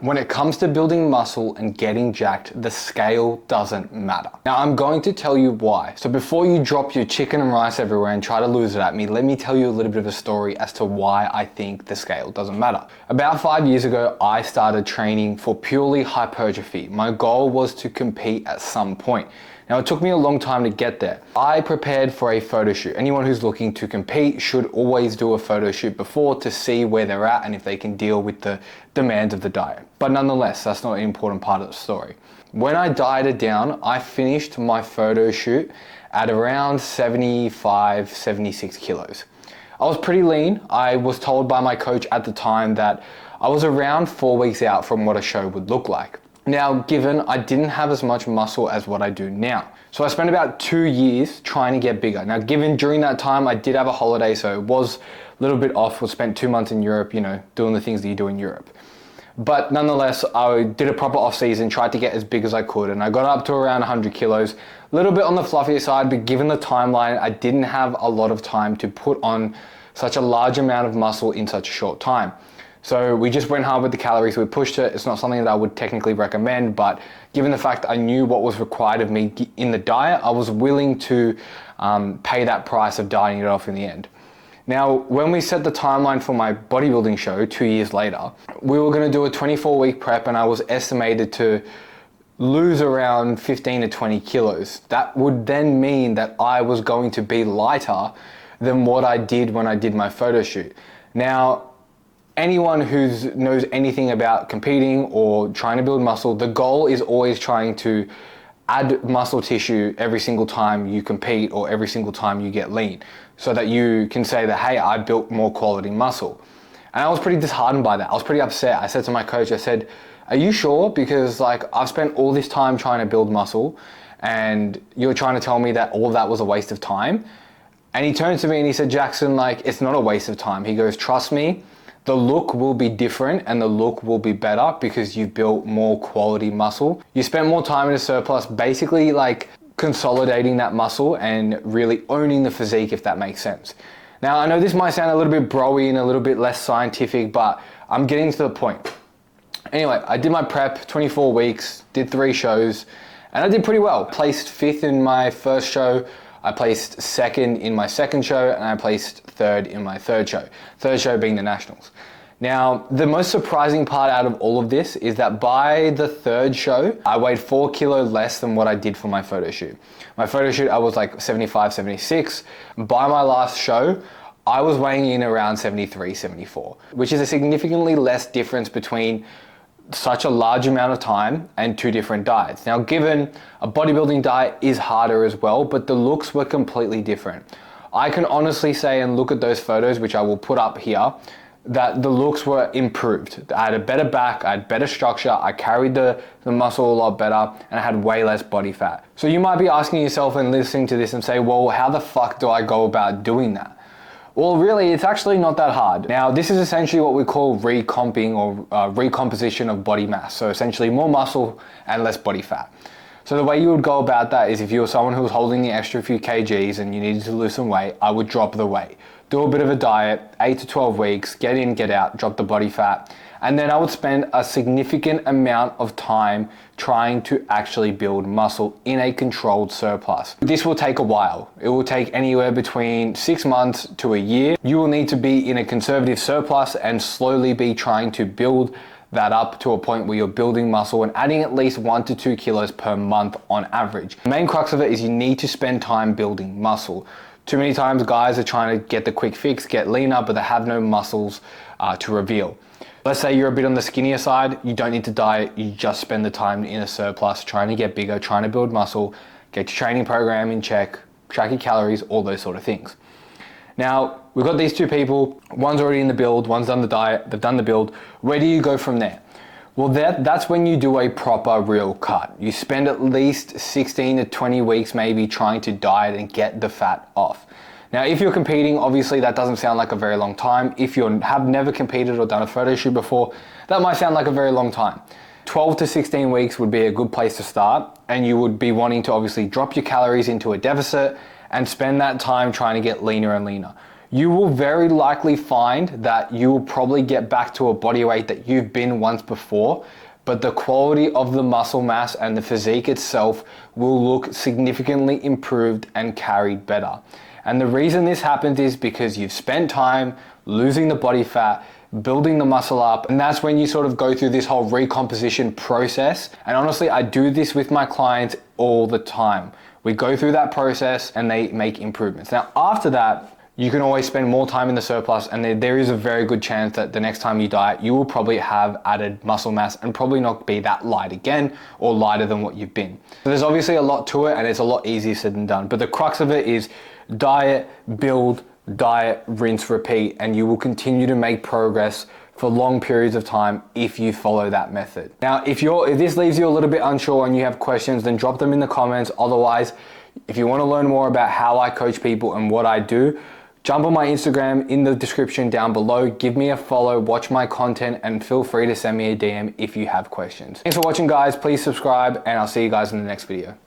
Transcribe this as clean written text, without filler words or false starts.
When it comes to building muscle and getting jacked, the scale doesn't matter. Now I'm going to tell you why. So before you drop your chicken and rice everywhere and try to lose it at me, let me tell you a little bit of a story as to why I think the scale doesn't matter. About 5 years ago, I started training for purely hypertrophy. My goal was to compete at some point. Now it took me a long time to get there. I prepared for a photo shoot. Anyone who's looking to compete should always do a photo shoot before to see where they're at and if they can deal with the demands of the diet. But nonetheless, that's not an important part of the story. When I dieted down, I finished my photo shoot at around 75, 76 kilos. I was pretty lean. I was told by my coach at the time that I was around 4 weeks out from what a show would look like. Now, given I didn't have as much muscle as what I do now. So I spent about 2 years trying to get bigger. Now, given during that time, I did have a holiday, so it was a little bit off. I spent 2 months in Europe, doing the things that you do in Europe. But nonetheless, I did a proper off season, tried to get as big as I could, and I got up to around 100 kilos, a little bit on the fluffier side, but given the timeline, I didn't have a lot of time to put on such a large amount of muscle in such a short time. So we just went hard with the calories, we pushed it. It's not something that I would technically recommend, but given the fact I knew what was required of me in the diet, I was willing to pay that price of dieting it off in the end. Now, when we set the timeline for my bodybuilding show 2 years later, we were gonna do a 24-week prep and I was estimated to lose around 15 to 20 kilos. That would then mean that I was going to be lighter than what I did when I did my photo shoot. Now, anyone who knows anything about competing or trying to build muscle, the goal is always trying to add muscle tissue every single time you compete or every single time you get lean, so that you can say that, hey, I built more quality muscle. And I was pretty disheartened by that. I was pretty upset. I said to my coach, I said, are you sure? Because I've spent all this time trying to build muscle and you're trying to tell me that all of that was a waste of time? And he turned to me and he said, Jackson, it's not a waste of time. He goes, trust me, the look will be different and the look will be better because you've built more quality muscle. You spent more time in a surplus, basically consolidating that muscle and really owning the physique, if that makes sense. Now, I know this might sound a little bit bro-y and a little bit less scientific, but I'm getting to the point. Anyway, I did my prep, 24 weeks, did 3 shows, and I did pretty well. Placed 5th in my first show, I placed 2nd in my second show, and I placed 3rd in my third show. Third show being the Nationals. Now, the most surprising part out of all of this is that by the 3rd show, I weighed 4 kilos less than what I did for my photo shoot. My photo shoot, I was 75, 76. By my last show, I was weighing in around 73, 74, which is a significantly less difference between such a large amount of time and 2 different diets. Now, given a bodybuilding diet is harder as well, but the looks were completely different. I can honestly say and look at those photos, which I will put up here, that the looks were improved. I had a better back, I had better structure, I carried the muscle a lot better, and I had way less body fat. So you might be asking yourself and listening to this and say, well, how the fuck do I go about doing that? Well, really, it's actually not that hard. Now, this is essentially what we call recomping or recomposition of body mass. So essentially more muscle and less body fat. So the way you would go about that is if you were someone who was holding the extra few kgs and you needed to lose some weight, I would drop the weight. Do a bit of a diet, 8 to 12 weeks, get in, get out, drop the body fat. And then I would spend a significant amount of time trying to actually build muscle in a controlled surplus. This will take a while. It will take anywhere between 6 months to a year. You will need to be in a conservative surplus and slowly be trying to build that up to a point where you're building muscle and adding at least 1 to 2 kilos per month on average. The main crux of it is you need to spend time building muscle. Too many times guys are trying to get the quick fix, get leaner, but they have no muscles to reveal. Let's say you're a bit on the skinnier side, you don't need to diet, you just spend the time in a surplus, trying to get bigger, trying to build muscle, get your training program in check, track your calories, all those sort of things. Now, we've got these 2 people, one's already in the build, one's done the diet, they've done the build. Where do you go from there? Well, that's when you do a proper real cut. You spend at least 16 to 20 weeks maybe trying to diet and get the fat off. Now, if you're competing, obviously that doesn't sound like a very long time. If you have never competed or done a photo shoot before, that might sound like a very long time. 12 to 16 weeks would be a good place to start, and you would be wanting to obviously drop your calories into a deficit and spend that time trying to get leaner and leaner. you will very likely find that you will probably get back to a body weight that you've been once before, but the quality of the muscle mass and the physique itself will look significantly improved and carried better. And the reason this happens is because you've spent time losing the body fat, building the muscle up, and that's when you sort of go through this whole recomposition process. And honestly, I do this with my clients all the time. We go through that process and they make improvements. Now, after that, you can always spend more time in the surplus, and there is a very good chance that the next time you diet, you will probably have added muscle mass and probably not be that light again or lighter than what you've been. So there's obviously a lot to it, and it's a lot easier said than done. But the crux of it is diet, build, diet, rinse, repeat, and you will continue to make progress for long periods of time if you follow that method. Now, if this leaves you a little bit unsure and you have questions, then drop them in the comments. Otherwise, if you want to learn more about how I coach people and what I do, jump on my Instagram in the description down below, give me a follow, watch my content, and feel free to send me a DM if you have questions. Thanks for watching, guys. Please subscribe, and I'll see you guys in the next video.